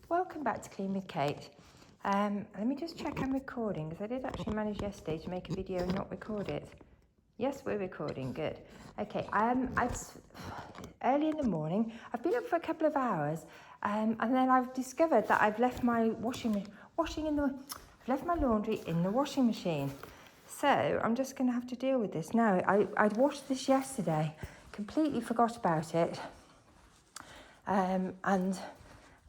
Welcome back to Clean with Kate. Let me just check I'm recording, because I did actually manage yesterday to make a video and not record it. Yes, we're recording, good. Okay, it's early in the morning. I've been up for a couple of hours, and then I've discovered that I've left my left my laundry in the washing machine. So I'm just going to have to deal with this now. I'd washed this yesterday, completely forgot about it, and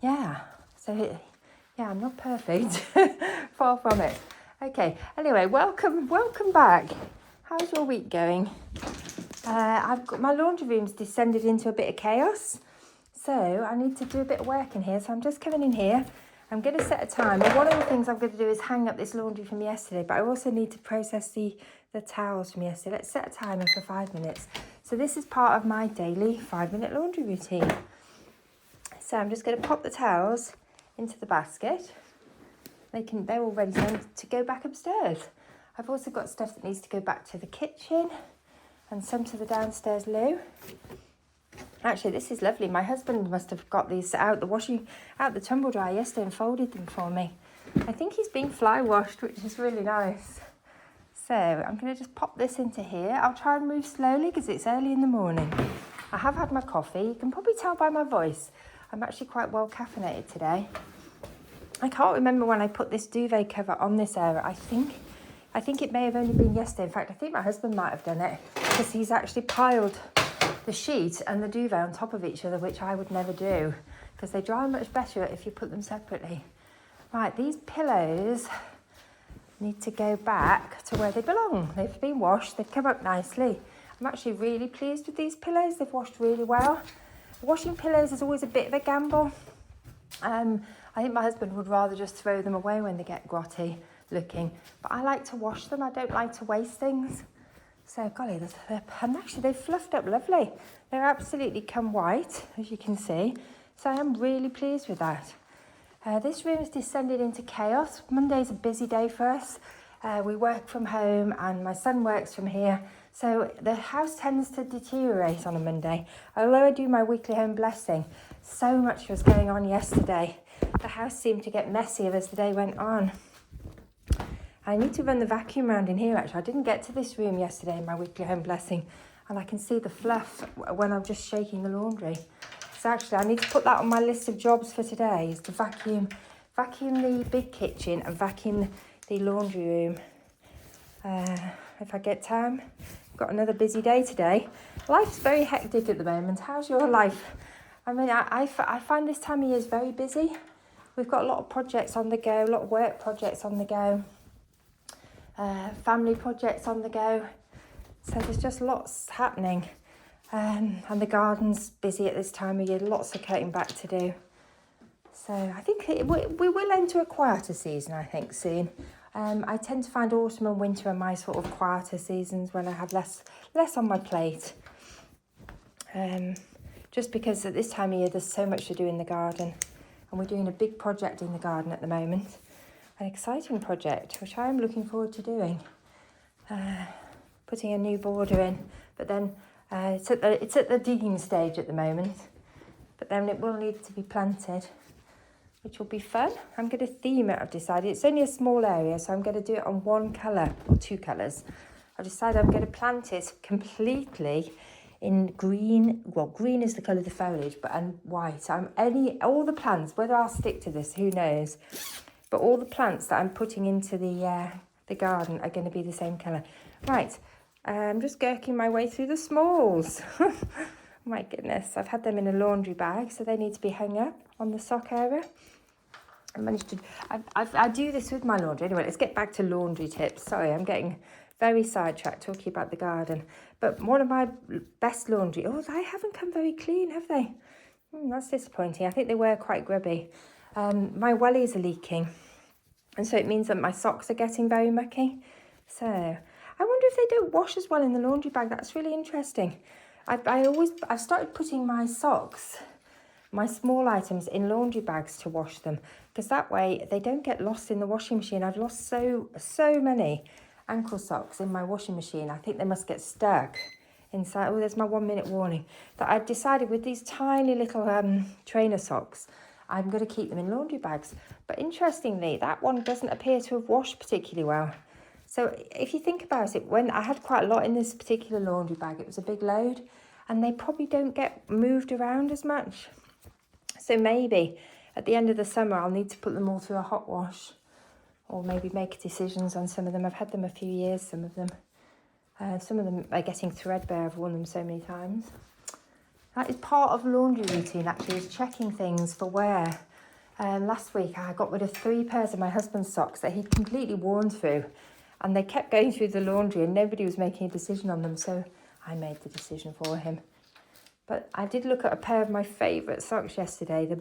yeah, so yeah, I'm not perfect, far from it. Okay, anyway, welcome back. How's your week going? I've got my laundry room's descended into a bit of chaos, so I need to do a bit of work in here. So I'm just coming in here. I'm going to set a timer. One of the things I'm going to do is hang up this laundry from yesterday, but I also need to process the towels from yesterday. Let's set a timer for 5 minutes. So this is part of my daily 5-minute laundry routine. So I'm just going to pop the towels into the basket. They're all ready to go back upstairs. I've also got stuff that needs to go back to the kitchen and some to the downstairs loo. Actually, this is lovely. My husband must have got these out the tumble dryer yesterday and folded them for me. I think he's been fly washed, which is really nice. So I'm going to just pop this into here. I'll try and move slowly because it's early in the morning. I have had my coffee. You can probably tell by my voice. I'm actually quite well caffeinated today. I can't remember when I put this duvet cover on this area. I think it may have only been yesterday. In fact, I think my husband might have done it because he's actually piled the sheet and the duvet on top of each other, which I would never do because they dry much better if you put them separately. Right, these pillows need to go back to where they belong. They've been washed. They've come up nicely. I'm actually really pleased with these pillows. They've washed really well. Washing pillows is always a bit of a gamble. I think my husband would rather just throw them away when they get grotty looking, but I like to wash them. I don't like to waste things. So golly, and actually they've fluffed up lovely. They're absolutely come white, as you can see. So I am really pleased with that. This room has descended into chaos. Monday's a busy day for us. We work from home and my son works from here. So the house tends to deteriorate on a Monday. Although I do my weekly home blessing, so much was going on yesterday. The house seemed to get messier as the day went on. I need to run the vacuum around in here actually. I didn't get to this room yesterday in my weekly home blessing, and I can see the fluff when I'm just shaking the laundry. So actually I need to put that on my list of jobs for today, is to vacuum the big kitchen and vacuum the laundry room. If I get time. Got another busy day today. Life's very hectic at the moment. How's your life? I mean, I find this time of year is very busy. We've got a lot of projects on the go, a lot of work projects on the go, family projects on the go. So there's just lots happening. And the garden's busy at this time of year, lots of cutting back to do. So I think we will enter a quieter season, I think, soon. I tend to find autumn and winter are my sort of quieter seasons when I have less on my plate. Just because at this time of year there's so much to do in the garden, and we're doing a big project in the garden at the moment, an exciting project which I am looking forward to doing. Putting a new border in, but then it's at the digging stage at the moment, but then it will need to be planted, which will be fun. I'm going to theme it, I've decided. It's only a small area, so I'm going to do it on one colour, or two colours. I've decided I'm going to plant it completely in green. Well, green is the colour of the foliage, and white. All the plants, whether I'll stick to this, who knows. But all the plants that I'm putting into the garden are going to be the same colour. Right, I'm just gurking my way through the smalls. My goodness, I've had them in a laundry bag, so they need to be hung up on the sock area. I do this with my laundry. Anyway, let's get back to laundry tips. Sorry, I'm getting very sidetracked talking about the garden. But one of my best laundry, they haven't come very clean, have they? That's disappointing. I think they were quite grubby. My wellies are leaking, and so it means that my socks are getting very mucky. So I wonder if they don't wash as well in the laundry bag. That's really interesting. I've started putting my socks, my small items, in laundry bags to wash them, because that way they don't get lost in the washing machine. I've lost so many ankle socks in my washing machine. I think they must get stuck inside. There's my 1 minute warning. That I've decided with these tiny little trainer socks, I'm going to keep them in laundry bags. But interestingly, that one doesn't appear to have washed particularly well. So if you think about it, when I had quite a lot in this particular laundry bag, it was a big load, and they probably don't get moved around as much. So maybe at the end of the summer, I'll need to put them all through a hot wash, or maybe make decisions on some of them. I've had them a few years, some of them. Some of them are getting threadbare. I've worn them so many times. That is part of laundry routine, actually, is checking things for wear. Last week, I got rid of 3 pairs of my husband's socks that he'd completely worn through. And they kept going through the laundry and nobody was making a decision on them. So I made the decision for him. But I did look at a pair of my favourite socks yesterday, her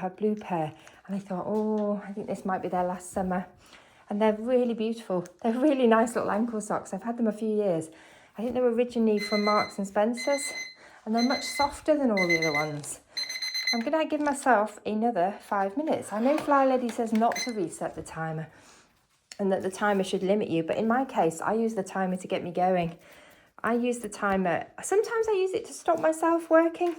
blue pair. And I thought, oh, I think this might be their last summer. And they're really beautiful. They're really nice little ankle socks. I've had them a few years. I think they were originally from Marks and Spencer's. And they're much softer than all the other ones. I'm going to give myself another 5 minutes. I know Fly Lady says not to reset the timer and that the timer should limit you. But in my case, I use the timer to get me going. I use the timer. Sometimes I use it to stop myself working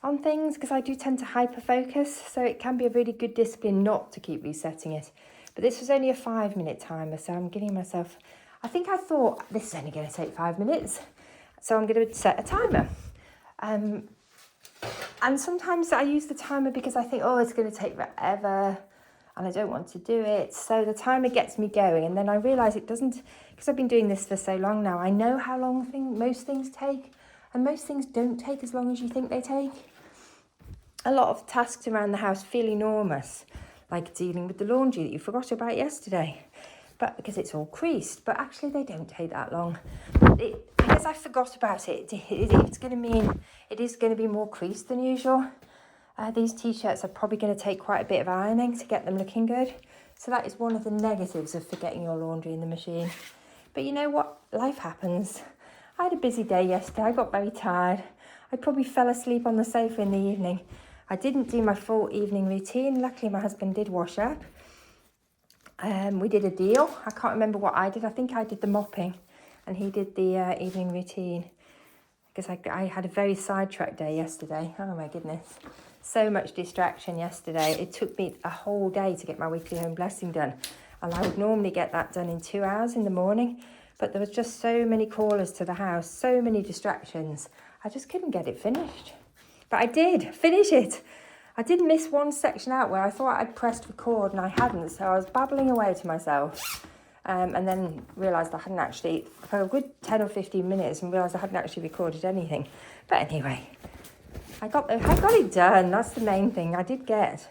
on things because I do tend to hyper-focus. So it can be a really good discipline not to keep resetting it. But this was only a 5-minute timer. So I'm giving myself, I thought this is only going to take 5 minutes. So I'm going to set a timer. And sometimes I use the timer because I think, oh, it's going to take forever and I don't want to do it. So the timer gets me going. And then I realise it doesn't, because I've been doing this for so long now, I know how long most things take. And most things don't take as long as you think they take. A lot of tasks around the house feel enormous, like dealing with the laundry that you forgot about yesterday. But because it's all creased, but actually they don't take that long. Because I forgot about it, it's going to mean it is going to be more creased than usual. These t-shirts are probably going to take quite a bit of ironing to get them looking good. So that is one of the negatives of forgetting your laundry in the machine. But you know what? Life happens. I had a busy day yesterday. I got very tired. I probably fell asleep on the sofa in the evening. I didn't do my full evening routine. Luckily, my husband did wash up. We did a deal. I can't remember what I did. I think I did the mopping and he did the evening routine because I had a very sidetracked day yesterday. Oh my goodness. So much distraction yesterday. It took me a whole day to get my weekly home blessing done. And I would normally get that done in 2 hours in the morning. But there was just so many callers to the house, so many distractions. I just couldn't get it finished. But I did finish it. I did miss one section out where I thought I'd pressed record and I hadn't, so I was babbling away to myself and then realised I hadn't actually, for a good 10 or 15 minutes, and realised I hadn't actually recorded anything. But anyway, I got it done. That's the main thing I did get.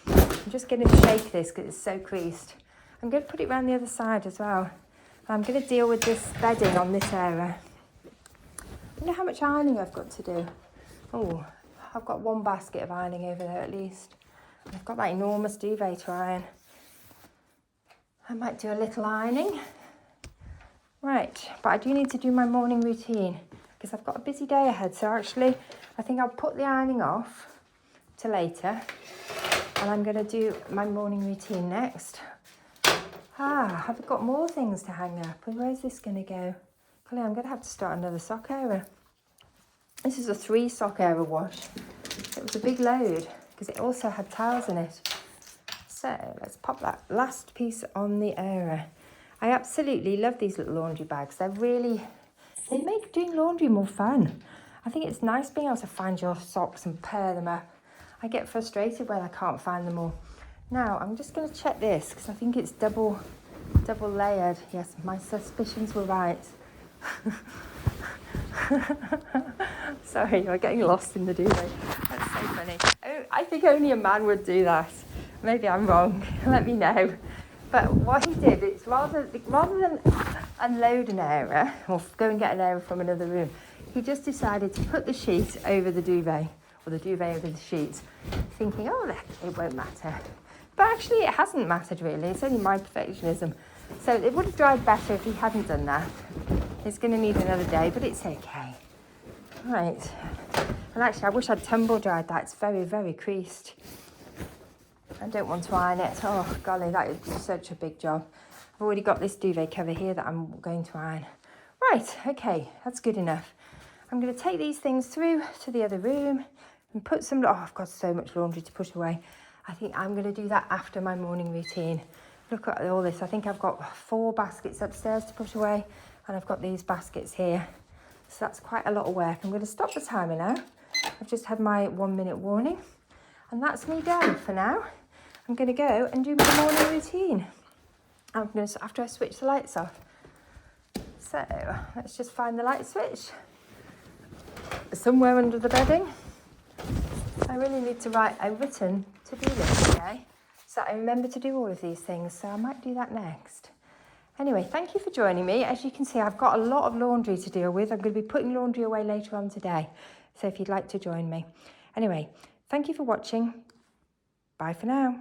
I'm just going to shake this because it's so creased. I'm going to put it around the other side as well. I'm going to deal with this bedding on this area. I don't know how much ironing I've got to do. Oh, I've got one basket of ironing over there at least. I've got that enormous duvet to iron. I might do a little ironing. Right, but I do need to do my morning routine because I've got a busy day ahead. So actually, I think I'll put the ironing off to later. And I'm going to do my morning routine next. I've got more things to hang up. Where's this going to go? Golly, I'm going to have to start another sock area. This is a 3 sock area wash. It was a big load because it also had towels in it. So let's pop that last piece on the area. I absolutely love these little laundry bags. They make doing laundry more fun. I think it's nice being able to find your socks and pair them up. I get frustrated when I can't find them all. Now I'm just going to check this because I think it's double layered. Yes, my suspicions were right. Sorry, you're getting lost in the duvet. That's so funny. I think only a man would do that. Maybe I'm wrong. Let me know. But what he did, it's rather than unload an area or go and get an area from another room, he just decided to put the sheet over the duvet or the duvet over the sheets, thinking, oh, it won't matter. But actually, it hasn't mattered really. It's only my perfectionism. So it would have dried better if he hadn't done that. It's going to need another day, but it's okay. Right. And actually, I wish I'd tumble dried that. It's very, very creased. I don't want to iron it. Oh, golly, that is such a big job. I've already got this duvet cover here that I'm going to iron. Right, okay, that's good enough. I'm going to take these things through to the other room and put some... Oh, I've got so much laundry to put away. I think I'm going to do that after my morning routine. Look at all this. I think I've got 4 baskets upstairs to put away, and I've got these baskets here. So that's quite a lot of work. I'm going to stop the timer now. I've just had my 1-minute warning, and that's me done for now. I'm going to go and do my morning routine. I'm going to, after I switch the lights off. So let's just find the light switch somewhere under the bedding. I really need to write a written to-do list today, so I remember to do all of these things, so I might do that next. Anyway, thank you for joining me. As you can see, I've got a lot of laundry to deal with. I'm going to be putting laundry away later on today, so if you'd like to join me. Anyway, thank you for watching. Bye for now.